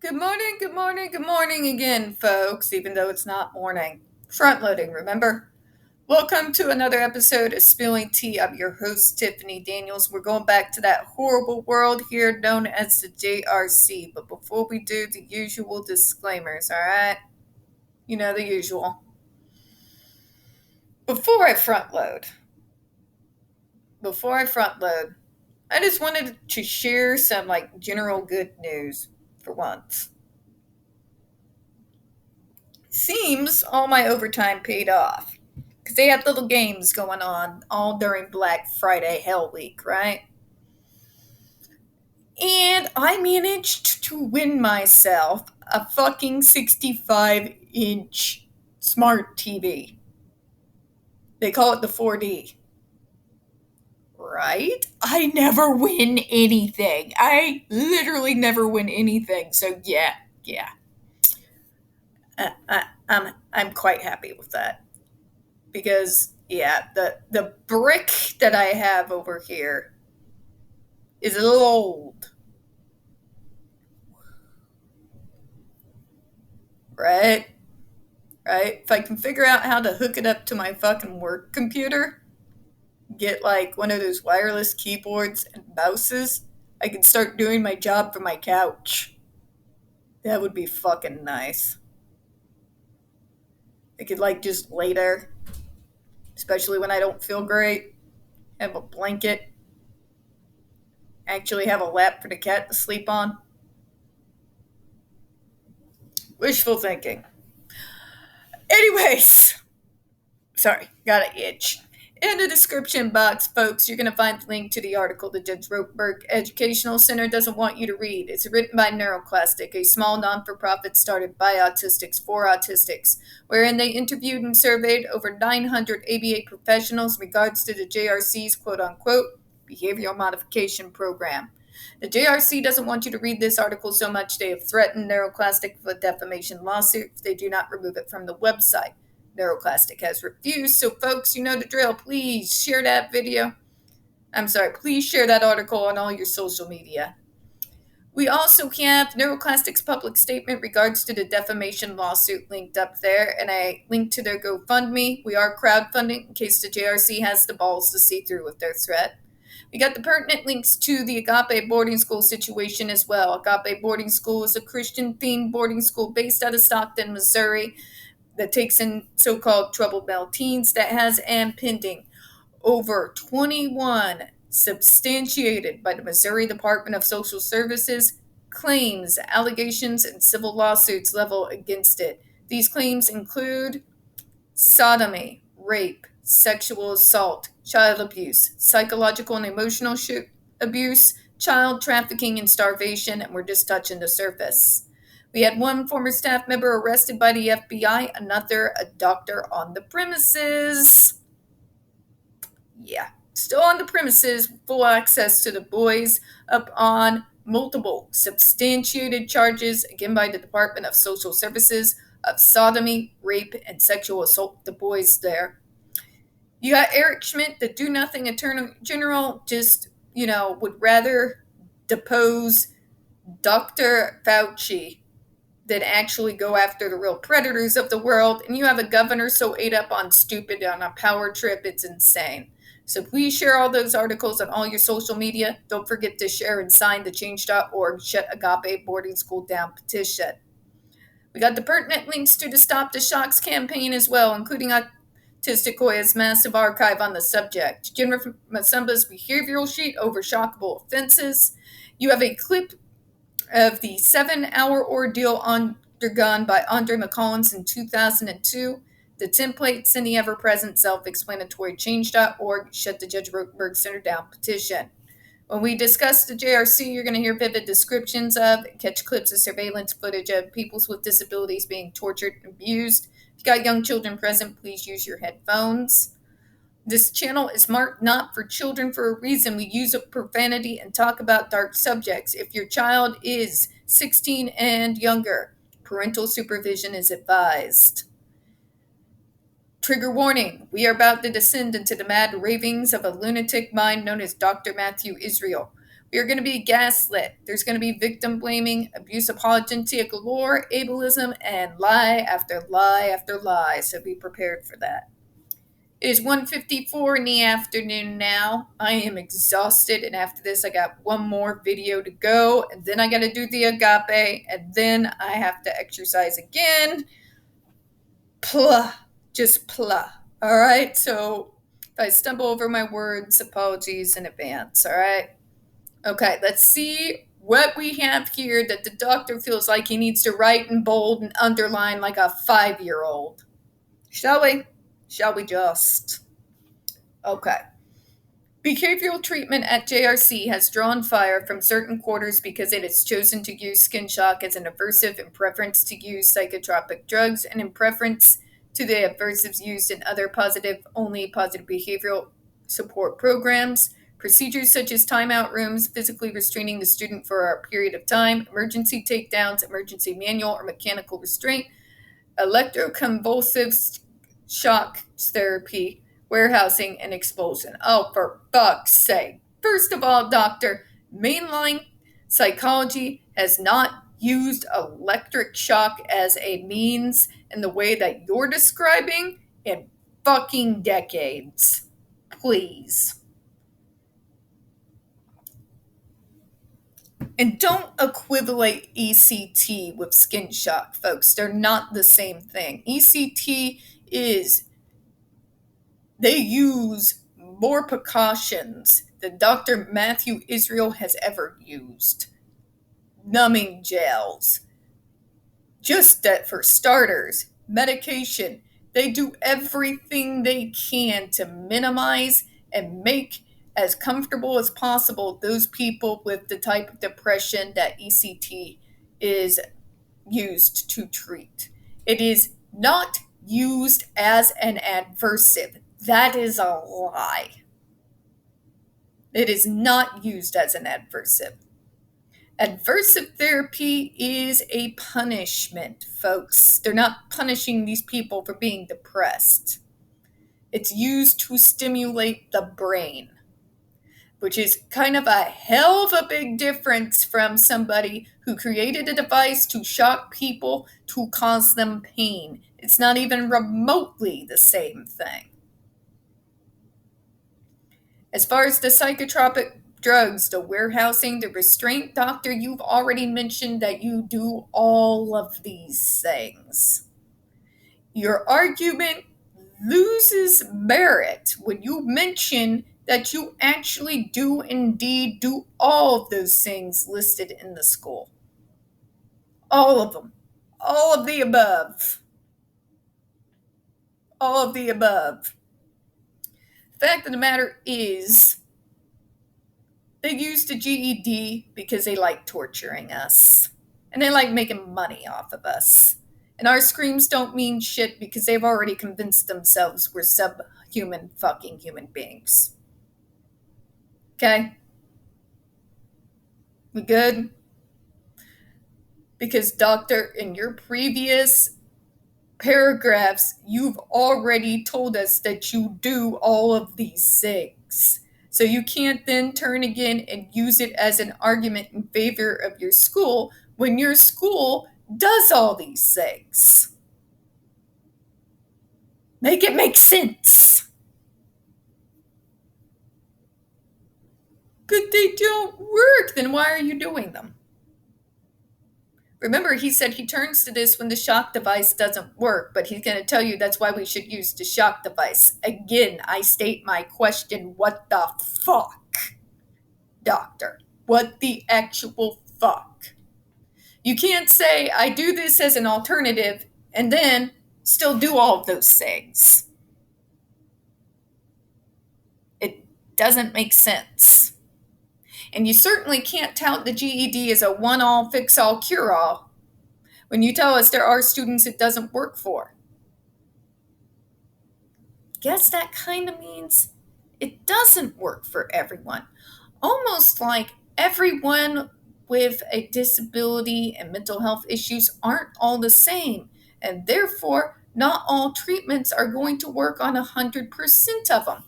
Good morning again, folks, even though it's not morning. Front loading, remember? Welcome to another episode of Spilling Tea. I'm your host, Tiffany Daniels. We're going back to that horrible world here known as the JRC. But before we do, the usual disclaimers, alright? You know the usual. Before I front load, I just wanted to share some general good news for once. Seems all my overtime paid off. Because they had little games going on all during Black Friday Hell Week, right? And I managed to win myself a fucking 65-inch smart TV. They call it the 4D. Right? I never win anything. I literally never win anything. So yeah. I'm quite happy with that. Because the brick that I have over here is a little old. Right? If I can figure out how to hook it up to my fucking work computer, get one of those wireless keyboards and mouses, I can start doing my job from my couch. That would be fucking nice. I could just lay there, especially when I don't feel great, have a blanket, actually have a lap for the cat to sleep on. Wishful thinking. Anyways, sorry, got an itch. In the description box, folks, you're going to find the link to the article the Judge Roteberg Educational Center doesn't want you to read. It's written by NeuroClastic, a small non-for-profit started by autistics for autistics, wherein they interviewed and surveyed over 900 ABA professionals in regards to the JRC's quote-unquote behavioral modification program. The JRC doesn't want you to read this article so much they have threatened NeuroClastic with a defamation lawsuit if they do not remove it from the website. NeuroClastic has refused, so folks, you know the drill. Please share that video. Please share that article on all your social media. We also have NeuroClastic's public statement regards to the defamation lawsuit linked up there, and a link to their GoFundMe. We are crowdfunding in case the JRC has the balls to see through with their threat. We got the pertinent links to the Agape boarding school situation as well. Agape boarding school is a Christian-themed boarding school based out of Stockton, Missouri, that takes in so-called troubled male teens that has and pending over 21 substantiated by the Missouri Department of Social Services claims, allegations, and civil lawsuits leveled against it. These claims include sodomy, rape, sexual assault, child abuse, psychological and emotional abuse, child trafficking, and starvation, and we're just touching the surface. We had one former staff member arrested by the FBI, another a doctor on the premises. Yeah, still on the premises, full access to the boys, up on multiple substantiated charges, again by the Department of Social Services, of sodomy, rape, and sexual assault the boys there. You got Eric Schmidt, the do-nothing attorney general, just, would rather depose Dr. Fauci than actually go after the real predators of the world. And you have a governor so ate up on stupid on a power trip, it's insane. So please share all those articles on all your social media. Don't forget to share and sign the change.org Shut Agape Boarding School Down petition. We got the pertinent links to the Stop the Shocks campaign as well, including Autistic Hoya's massive archive on the subject. Jennifer Masumba's behavioral sheet over shockable offenses. You have a clip of the 7-hour ordeal undergone by Andre McCollins in 2002, the templates in the ever-present self-explanatory change.org Shut the Judge Roteberg Center Down petition. When we discuss the JRC, you're going to hear vivid descriptions of, catch clips of surveillance footage of people with disabilities being tortured and abused. If you got young children present, please use your headphones. This channel is marked not for children for a reason. We use a profanity and talk about dark subjects. If your child is 16 and younger, parental supervision is advised. Trigger warning, we are about to descend into the mad ravings of a lunatic mind known as Dr. Matthew Israel. You're going to be gaslit. There's going to be victim blaming, abuse apologetic galore, ableism, and lie after lie after lie. So be prepared for that. It is 1:54 in the afternoon now. I am exhausted, and after this, I got one more video to go, and then I got to do the agape, and then I have to exercise again. Plah, just plah. All right. So if I stumble over my words, apologies in advance. All right. Okay, let's see what we have here that the doctor feels like he needs to write in bold and underline like a 5-year-old. Shall we? Shall we just? Okay. Behavioral treatment at JRC has drawn fire from certain quarters because it has chosen to use skin shock as an aversive in preference to use psychotropic drugs and in preference to the aversives used in other positive behavioral support programs. Procedures such as timeout rooms, physically restraining the student for a period of time, emergency takedowns, emergency manual or mechanical restraint, electroconvulsive shock therapy, warehousing, and expulsion. Oh, for fuck's sake. First of all, doctor, mainline psychology has not used electric shock as a means in the way that you're describing in fucking decades. Please. And don't equivalate ECT with skin shock, folks. They're not the same thing. ECT is, they use more precautions than Dr. Matthew Israel has ever used. Numbing gels. Just that for starters, medication. They do everything they can to minimize and make as comfortable as possible those people with the type of depression that ECT is used to treat. It is not used as an adversive. That is a lie. It is not used as an adversive. Adversive therapy is a punishment, folks. They're not punishing these people for being depressed. It's used to stimulate the brain, which is kind of a hell of a big difference from somebody who created a device to shock people to cause them pain. It's not even remotely the same thing. As far as the psychotropic drugs, the warehousing, the restraint, doctor, you've already mentioned that you do all of these things. Your argument loses merit when you mention that you actually do indeed do all of those things listed in the school. All of them. All of the above. All of the above. The fact of the matter is, they use the GED because they like torturing us. And they like making money off of us. And our screams don't mean shit because they've already convinced themselves we're subhuman fucking human beings. Okay? We good? Because, doctor, in your previous paragraphs, you've already told us that you do all of these things. So you can't then turn again and use it as an argument in favor of your school when your school does all these things. Make it make sense. But they don't work. Then why are you doing them? Remember, he said he turns to this when the shock device doesn't work, but he's going to tell you that's why we should use the shock device. Again, I state my question, what the fuck, doctor? What the actual fuck? You can't say, I do this as an alternative, and then still do all of those things. It doesn't make sense. And you certainly can't tout the GED as a one-all, fix-all, cure-all when you tell us there are students it doesn't work for. Guess that kind of means it doesn't work for everyone. Almost like everyone with a disability and mental health issues aren't all the same, and therefore not all treatments are going to work on 100% of them.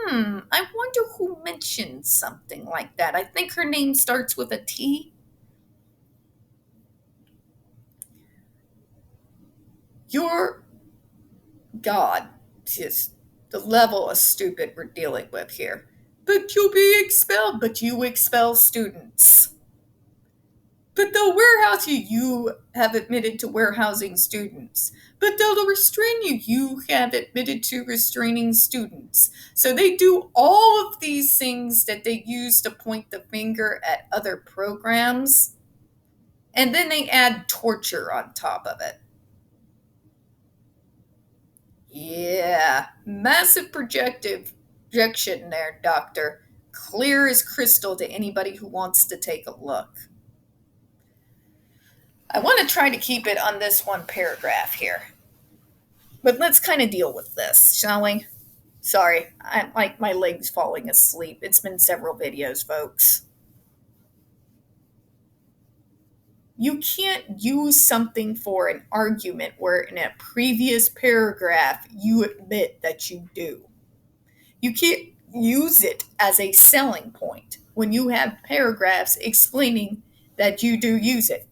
I wonder who mentioned something like that. I think her name starts with a T. Your God, just the level of stupid we're dealing with here. But you'll be expelled, but you expel students. But they'll warehouse you. You have admitted to warehousing students. But they'll restrain you. You have admitted to restraining students. So they do all of these things that they use to point the finger at other programs. And then they add torture on top of it. Yeah, massive projection there, Doctor. Clear as crystal to anybody who wants to take a look. I want to try to keep it on this one paragraph here. But let's kind of deal with this, shall we? Sorry, I'm like my legs falling asleep. It's been several videos, folks. You can't use something for an argument where in a previous paragraph you admit that you do. You can't use it as a selling point when you have paragraphs explaining that you do use it.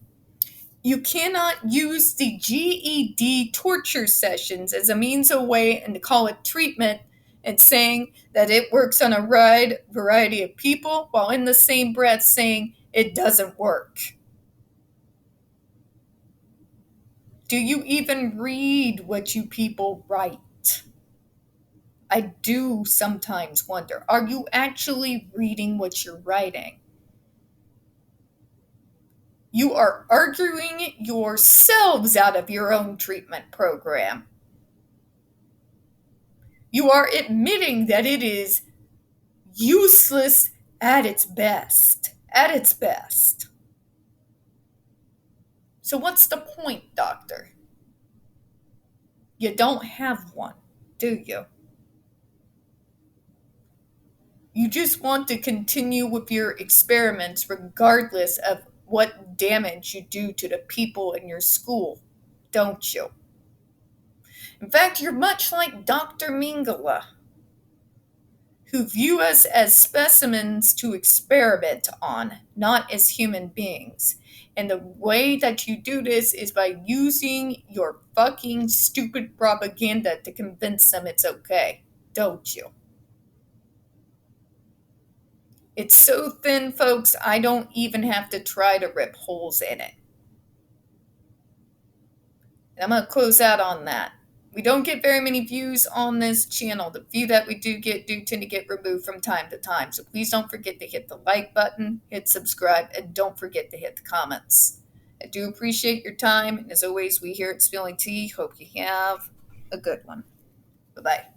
You cannot use the GED torture sessions as a means of way and to call it treatment and saying that it works on a wide variety of people while in the same breath saying it doesn't work. Do you even read what you people write? I do sometimes wonder, are you actually reading what you're writing? You are arguing yourselves out of your own treatment program. You are admitting that it is useless at its best. At its best. So what's the point, Doctor? You don't have one, do you? You just want to continue with your experiments regardless of what damage you do to the people in your school, don't you? In fact, you're much like Dr. Mingala, who view us as specimens to experiment on, not as human beings. And the way that you do this is by using your fucking stupid propaganda to convince them it's okay, don't you? It's so thin, folks, I don't even have to try to rip holes in it. And I'm going to close out on that. We don't get very many views on this channel. The few that we do tend to get removed from time to time. So please don't forget to hit the like button, hit subscribe, and don't forget to hit the comments. I do appreciate your time. And as always, we here at Spilling Tea hope you have a good one. Bye-bye.